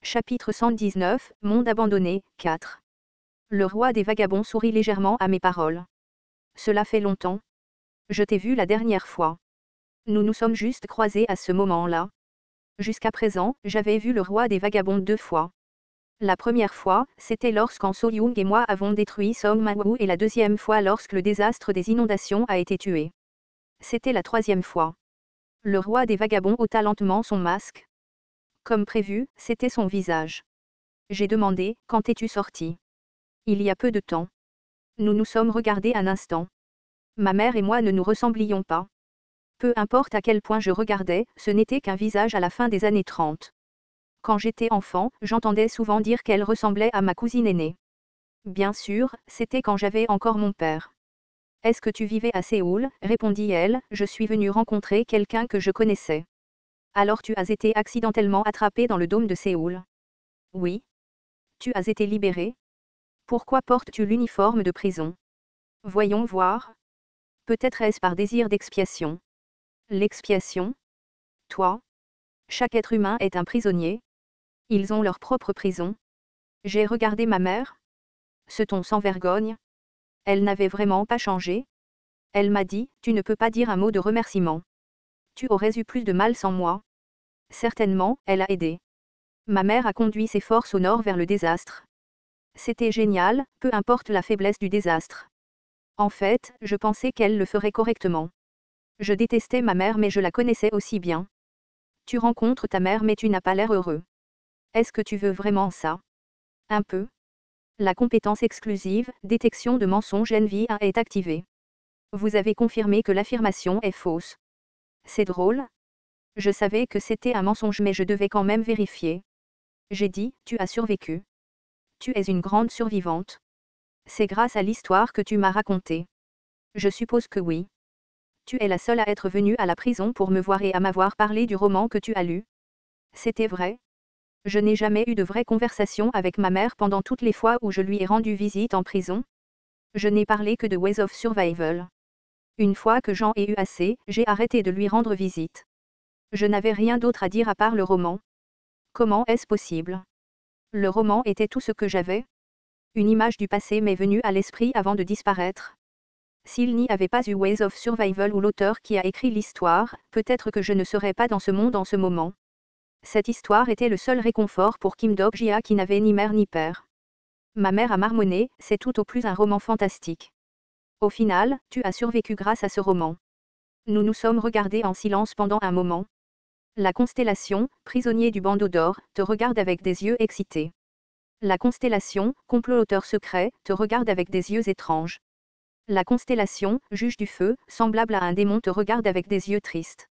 Chapitre 119, Monde abandonné, 4. Le roi des vagabonds sourit légèrement à mes paroles. Cela fait longtemps. Je t'ai vu la dernière fois. Nous nous sommes juste croisés à ce moment-là. Jusqu'à présent, j'avais vu le roi des vagabonds 2 fois. La première fois, c'était lorsqu'en So-young et moi avons détruit Song-ma-woo et la deuxième fois lorsque le désastre des inondations a été tué. C'était la troisième fois. Le roi des vagabonds ôta lentement son masque. Comme prévu, c'était son visage. J'ai demandé, quand es-tu sorti? Il y a peu de temps. Nous nous sommes regardés un instant. Ma mère et moi ne nous ressemblions pas. Peu importe à quel point je regardais, ce n'était qu'un visage à la fin des années 30. Quand j'étais enfant, j'entendais souvent dire qu'elle ressemblait à ma cousine aînée. Bien sûr, c'était quand j'avais encore mon père. Est-ce que tu vivais à Séoul? Répondit-elle, je suis venue rencontrer quelqu'un que je connaissais. Alors tu as été accidentellement attrapé dans le dôme de Séoul? Oui. Tu as été libéré? Pourquoi portes-tu l'uniforme de prison? Voyons voir. Peut-être est-ce par désir d'expiation. L'expiation? Toi? Chaque être humain est un prisonnier. Ils ont leur propre prison. J'ai regardé ma mère. Ce ton sans vergogne. Elle n'avait vraiment pas changé. Elle m'a dit, tu ne peux pas dire un mot de remerciement. Tu aurais eu plus de mal sans moi. Certainement, elle a aidé. Ma mère a conduit ses forces au nord vers le désastre. C'était génial, peu importe la faiblesse du désastre. En fait, je pensais qu'elle le ferait correctement. Je détestais ma mère mais je la connaissais aussi bien. Tu rencontres ta mère mais tu n'as pas l'air heureux. Est-ce que tu veux vraiment ça? Un peu. La compétence exclusive, détection de mensonges NV1 est activée. Vous avez confirmé que l'affirmation est fausse. C'est drôle. Je savais que c'était un mensonge mais je devais quand même vérifier. J'ai dit, tu as survécu. Tu es une grande survivante. C'est grâce à l'histoire que tu m'as racontée. Je suppose que oui. Tu es la seule à être venue à la prison pour me voir et à m'avoir parlé du roman que tu as lu. C'était vrai. Je n'ai jamais eu de vraie conversation avec ma mère pendant toutes les fois où je lui ai rendu visite en prison. Je n'ai parlé que de Ways of Survival. Une fois que j'en ai eu assez, j'ai arrêté de lui rendre visite. Je n'avais rien d'autre à dire à part le roman. Comment est-ce possible? Le roman était tout ce que j'avais. Une image du passé m'est venue à l'esprit avant de disparaître. S'il n'y avait pas eu Ways of Survival ou l'auteur qui a écrit l'histoire, peut-être que je ne serais pas dans ce monde en ce moment. Cette histoire était le seul réconfort pour Kim Dok-jia qui n'avait ni mère ni père. Ma mère a marmonné, c'est tout au plus un roman fantastique. Au final, tu as survécu grâce à ce roman. Nous nous sommes regardés en silence pendant un moment. La constellation, prisonnier du bandeau d'or, te regarde avec des yeux excités. La constellation, comploteur secret, te regarde avec des yeux étranges. La constellation, juge du feu, semblable à un démon te regarde avec des yeux tristes.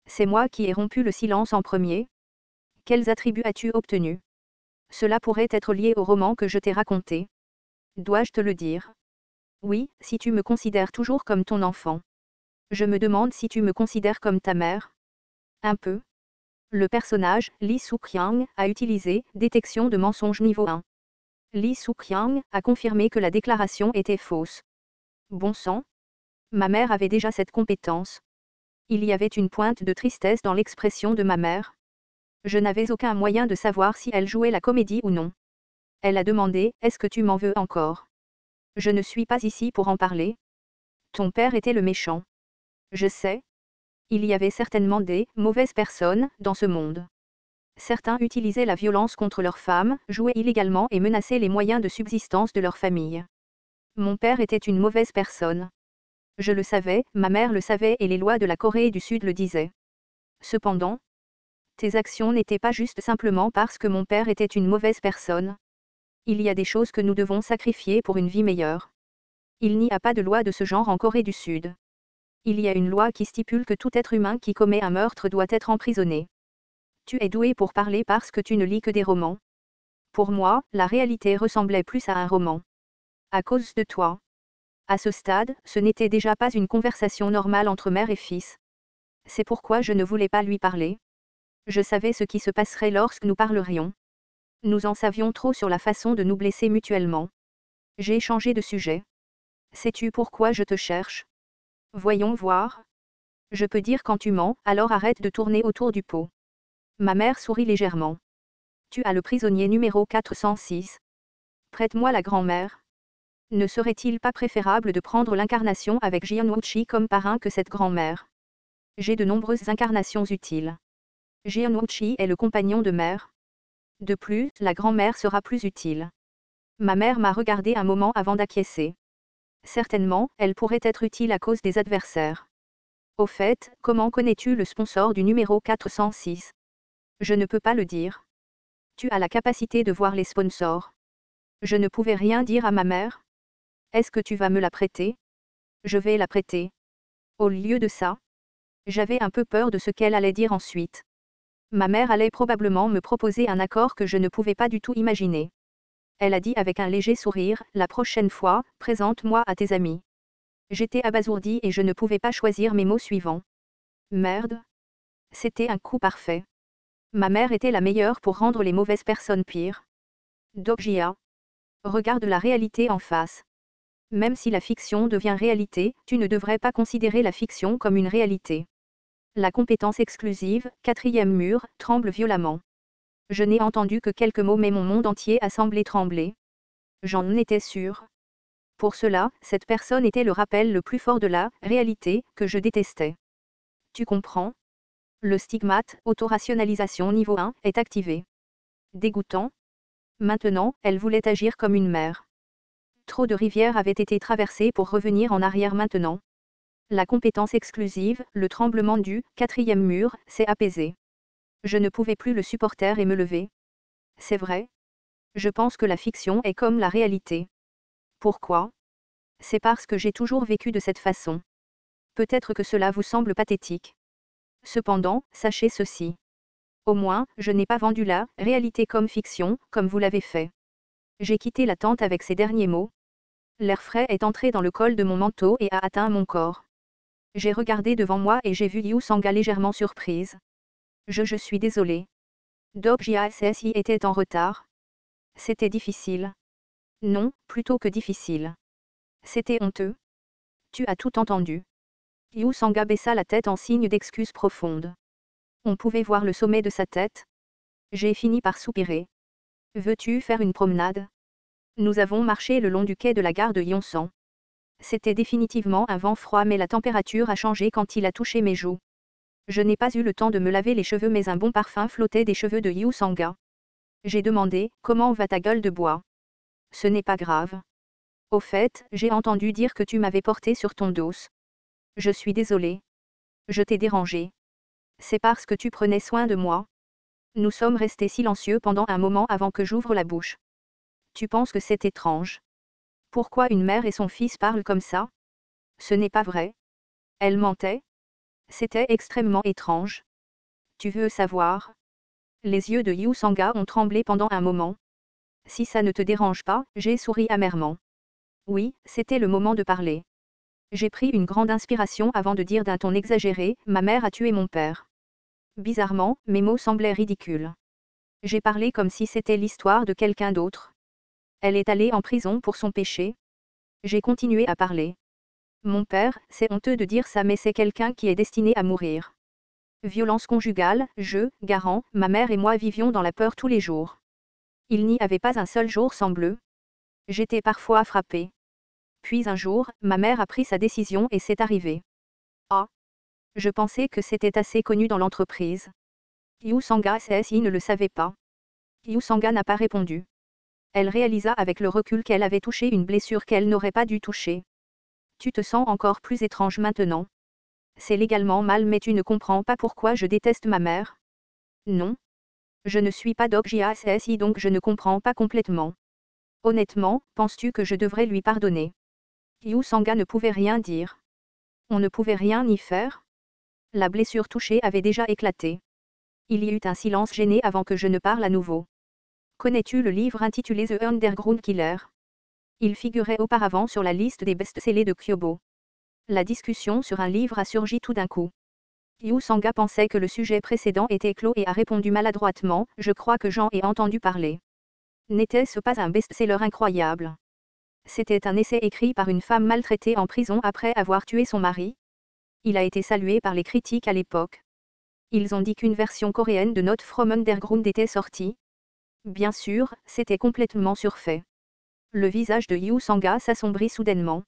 C'est moi qui ai rompu le silence en premier. Quels attributs as-tu obtenus? Cela pourrait être lié au roman que je t'ai raconté. Dois-je te le dire? Oui, si tu me considères toujours comme ton enfant. Je me demande si tu me considères comme ta mère. Un peu. Le personnage, Lee Soo-kyang, a utilisé « détection de mensonges niveau 1 ». Lee Soo-kyang a confirmé que la déclaration était fausse. Bon sang. Ma mère avait déjà cette compétence. Il y avait une pointe de tristesse dans l'expression de ma mère. Je n'avais aucun moyen de savoir si elle jouait la comédie ou non. Elle a demandé, est-ce que tu m'en veux encore? Je ne suis pas ici pour en parler. Ton père était le méchant. Je sais. Il y avait certainement des mauvaises personnes dans ce monde. Certains utilisaient la violence contre leurs femmes, jouaient illégalement et menaçaient les moyens de subsistance de leur famille. Mon père était une mauvaise personne. Je le savais, ma mère le savait et les lois de la Corée du Sud le disaient. Cependant, tes actions n'étaient pas juste simplement parce que mon père était une mauvaise personne. Il y a des choses que nous devons sacrifier pour une vie meilleure. Il n'y a pas de loi de ce genre en Corée du Sud. Il y a une loi qui stipule que tout être humain qui commet un meurtre doit être emprisonné. Tu es doué pour parler parce que tu ne lis que des romans. Pour moi, la réalité ressemblait plus à un roman. À cause de toi. À ce stade, ce n'était déjà pas une conversation normale entre mère et fils. C'est pourquoi je ne voulais pas lui parler. Je savais ce qui se passerait lorsque nous parlerions. Nous en savions trop sur la façon de nous blesser mutuellement. J'ai changé de sujet. Sais-tu pourquoi je te cherche? Voyons voir. Je peux dire quand tu mens, alors arrête de tourner autour du pot. Ma mère sourit légèrement. Tu as le prisonnier numéro 406. Prête-moi la grand-mère. Ne serait-il pas préférable de prendre l'incarnation avec Jianwuchi comme parrain que cette grand-mère? J'ai de nombreuses incarnations utiles. Jianwuchi est le compagnon de mère. De plus, la grand-mère sera plus utile. Ma mère m'a regardé un moment avant d'acquiescer. Certainement, elle pourrait être utile à cause des adversaires. Au fait, comment connais-tu le sponsor du numéro 406? Je ne peux pas le dire. Tu as la capacité de voir les sponsors. Je ne pouvais rien dire à ma mère. Est-ce que tu vas me la prêter? Je vais la prêter. Au lieu de ça, j'avais un peu peur de ce qu'elle allait dire ensuite. Ma mère allait probablement me proposer un accord que je ne pouvais pas du tout imaginer. Elle a dit avec un léger sourire, la prochaine fois, présente-moi à tes amis. J'étais abasourdie et je ne pouvais pas choisir mes mots suivants. Merde. C'était un coup parfait. Ma mère était la meilleure pour rendre les mauvaises personnes pires. Dogjia. Regarde la réalité en face. Même si la fiction devient réalité, tu ne devrais pas considérer la fiction comme une réalité. La compétence exclusive, quatrième mur, tremble violemment. Je n'ai entendu que quelques mots mais mon monde entier a semblé trembler. J'en étais sûre. Pour cela, cette personne était le rappel le plus fort de la réalité que je détestais. Tu comprends? Le stigmate, autorationalisation niveau 1, est activé. Dégoûtant. Maintenant, elle voulait agir comme une mère. Trop de rivières avaient été traversées pour revenir en arrière maintenant. La compétence exclusive, le tremblement du quatrième mur, s'est apaisé. Je ne pouvais plus le supporter et me lever. C'est vrai. Je pense que la fiction est comme la réalité. Pourquoi? C'est parce que j'ai toujours vécu de cette façon. Peut-être que cela vous semble pathétique. Cependant, sachez ceci. Au moins, je n'ai pas vendu la réalité comme fiction, comme vous l'avez fait. J'ai quitté la tente avec ces derniers mots. L'air frais est entré dans le col de mon manteau et a atteint mon corps. J'ai regardé devant moi et j'ai vu Yu Sanga légèrement surprise. Je suis désolé. Doc JASSI était en retard. C'était difficile. Non, plutôt que difficile. C'était honteux. Tu as tout entendu. Yu Sanga baissa la tête en signe d'excuse profonde. On pouvait voir le sommet de sa tête. J'ai fini par soupirer. Veux-tu faire une promenade? Nous avons marché le long du quai de la gare de Yonsan. C'était définitivement un vent froid mais la température a changé quand il a touché mes joues. Je n'ai pas eu le temps de me laver les cheveux mais un bon parfum flottait des cheveux de Yu Sanga. J'ai demandé, comment va ta gueule de bois? Ce n'est pas grave. Au fait, j'ai entendu dire que tu m'avais porté sur ton dos. Je suis désolé. Je t'ai dérangé. C'est parce que tu prenais soin de moi. Nous sommes restés silencieux pendant un moment avant que j'ouvre la bouche. Tu penses que c'est étrange? Pourquoi une mère et son fils parlent comme ça? Ce n'est pas vrai. Elle mentait. C'était extrêmement étrange. Tu veux savoir? Les yeux de Yu Sanga ont tremblé pendant un moment. Si ça ne te dérange pas, j'ai souri amèrement. Oui, c'était le moment de parler. J'ai pris une grande inspiration avant de dire d'un ton exagéré, ma mère a tué mon père. Bizarrement, mes mots semblaient ridicules. J'ai parlé comme si c'était l'histoire de quelqu'un d'autre. Elle est allée en prison pour son péché. J'ai continué à parler. Mon père, c'est honteux de dire ça mais c'est quelqu'un qui est destiné à mourir. Violence conjugale, Garant, ma mère et moi vivions dans la peur tous les jours. Il n'y avait pas un seul jour sans bleu. J'étais parfois frappée. Puis un jour, ma mère a pris sa décision et c'est arrivé. Ah! Je pensais que c'était assez connu dans l'entreprise. Yu Sanga SSI ne le savait pas. Yu Sanga n'a pas répondu. Elle réalisa avec le recul qu'elle avait touché une blessure qu'elle n'aurait pas dû toucher. Tu te sens encore plus étrange maintenant. C'est légalement mal mais tu ne comprends pas pourquoi je déteste ma mère. Non. Je ne suis pas Doc JASSI donc je ne comprends pas complètement. Honnêtement, penses-tu que je devrais lui pardonner? Yu Sanga ne pouvait rien dire. On ne pouvait rien y faire. La blessure touchée avait déjà éclaté. Il y eut un silence gêné avant que je ne parle à nouveau. Connais-tu le livre intitulé The Underground Killer? Il figurait auparavant sur la liste des best-sellers de Kyobo. La discussion sur un livre a surgi tout d'un coup. Yu Sanga pensait que le sujet précédent était clos et a répondu maladroitement, je crois que j'en ai entendu parler. N'était-ce pas un best-seller incroyable? C'était un essai écrit par une femme maltraitée en prison après avoir tué son mari. Il a été salué par les critiques à l'époque. Ils ont dit qu'une version coréenne de Note from Underground était sortie. Bien sûr, c'était complètement surfait. Le visage de Yu Sanga s'assombrit soudainement.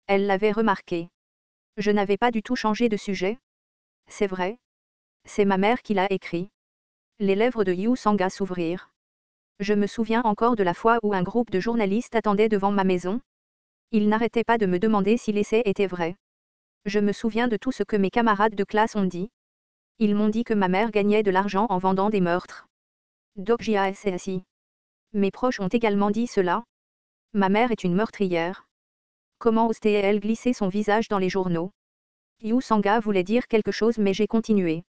Elle l'avait remarqué. Je n'avais pas du tout changé de sujet. C'est vrai. C'est ma mère qui l'a écrit. Les lèvres de Yu Sanga s'ouvrirent. Je me souviens encore de la fois où un groupe de journalistes attendait devant ma maison. Ils n'arrêtaient pas de me demander si l'essai était vrai. Je me souviens de tout ce que mes camarades de classe ont dit. Ils m'ont dit que ma mère gagnait de l'argent en vendant des meurtres. Dokjiassi. Mes proches ont également dit cela. Ma mère est une meurtrière. Comment osait-elle glisser son visage dans les journaux? Yu Sanga voulait dire quelque chose mais j'ai continué.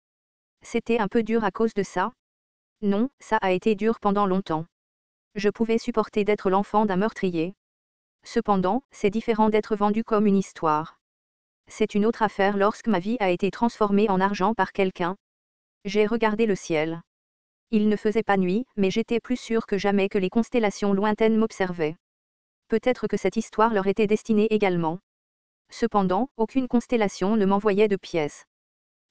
C'était un peu dur à cause de ça. Non, ça a été dur pendant longtemps. Je pouvais supporter d'être l'enfant d'un meurtrier. Cependant, c'est différent d'être vendu comme une histoire. C'est une autre affaire lorsque ma vie a été transformée en argent par quelqu'un. J'ai regardé le ciel. Il ne faisait pas nuit, mais j'étais plus sûre que jamais que les constellations lointaines m'observaient. Peut-être que cette histoire leur était destinée également. Cependant, aucune constellation ne m'envoyait de pièces.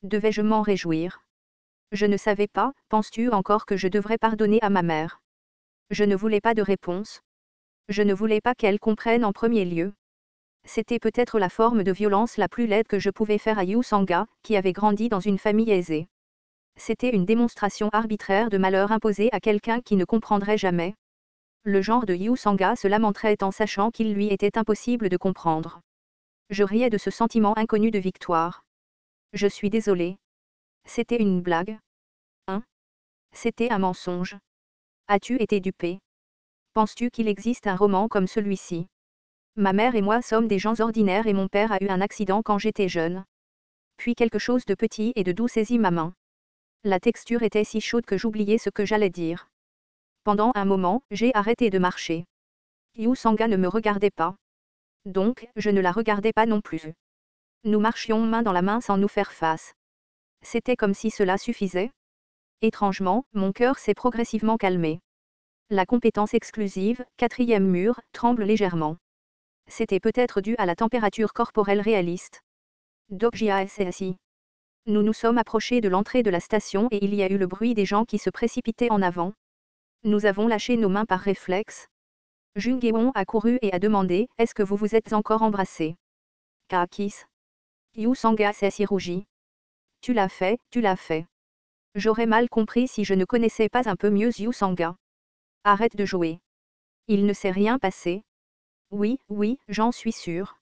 Devais-je m'en réjouir? Je ne savais pas, penses-tu encore que je devrais pardonner à ma mère? Je ne voulais pas de réponse. Je ne voulais pas qu'elle comprenne en premier lieu. C'était peut-être la forme de violence la plus laide que je pouvais faire à Yu Sanga, qui avait grandi dans une famille aisée. C'était une démonstration arbitraire de malheur imposée à quelqu'un qui ne comprendrait jamais. Le genre de Yu Sanga se lamenterait en sachant qu'il lui était impossible de comprendre. Je riais de ce sentiment inconnu de victoire. Je suis désolé. C'était une blague. Hein? C'était un mensonge. As-tu été dupé? Penses-tu qu'il existe un roman comme celui-ci? Ma mère et moi sommes des gens ordinaires et mon père a eu un accident quand j'étais jeune. Puis quelque chose de petit et de doux saisit ma main. La texture était si chaude que j'oubliais ce que j'allais dire. Pendant un moment, j'ai arrêté de marcher. Yu Sanga ne me regardait pas. Donc, je ne la regardais pas non plus. Nous marchions main dans la main sans nous faire face. C'était comme si cela suffisait. Étrangement, mon cœur s'est progressivement calmé. La compétence exclusive, quatrième mur, tremble légèrement. C'était peut-être dû à la température corporelle réaliste. Dokjiassi. Nous nous sommes approchés de l'entrée de la station et il y a eu le bruit des gens qui se précipitaient en avant. Nous avons lâché nos mains par réflexe. Jungeon a couru et a demandé, est-ce que vous vous êtes encore embrassés? Kakis. Yu Sanga s'est rougit. Tu l'as fait, tu l'as fait. J'aurais mal compris si je ne connaissais pas un peu mieux Yu Sanga. Arrête de jouer. Il ne s'est rien passé. Oui, oui, j'en suis sûre.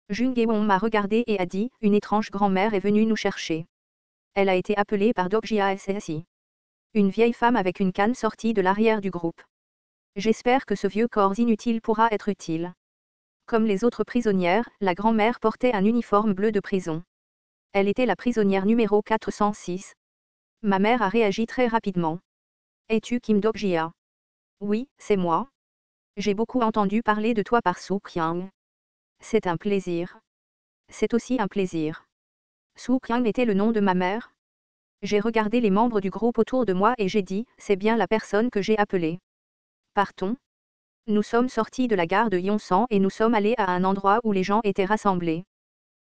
Jungeon m'a regardé et a dit, une étrange grand-mère est venue nous chercher. Elle a été appelée par Dokjiassi. Une vieille femme avec une canne sortie de l'arrière du groupe. J'espère que ce vieux corps inutile pourra être utile. Comme les autres prisonnières, la grand-mère portait un uniforme bleu de prison. Elle était la prisonnière numéro 406. Ma mère a réagi très rapidement. Es-tu Kim Dokjia? Oui, c'est moi. J'ai beaucoup entendu parler de toi par Soo Kyung. C'est un plaisir. C'est aussi un plaisir. Soo Kyung était le nom de ma mère. J'ai regardé les membres du groupe autour de moi et j'ai dit, c'est bien la personne que j'ai appelée. Partons. Nous sommes sortis de la gare de Yonsan et nous sommes allés à un endroit où les gens étaient rassemblés.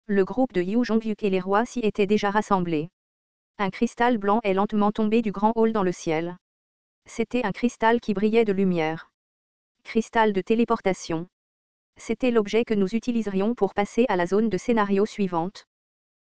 Le groupe de Yu Jongyuk et les rois s'y étaient déjà rassemblés. Un cristal blanc est lentement tombé du grand hall dans le ciel. C'était un cristal qui brillait de lumière. Cristal de téléportation. C'était l'objet que nous utiliserions pour passer à la zone de scénario suivante.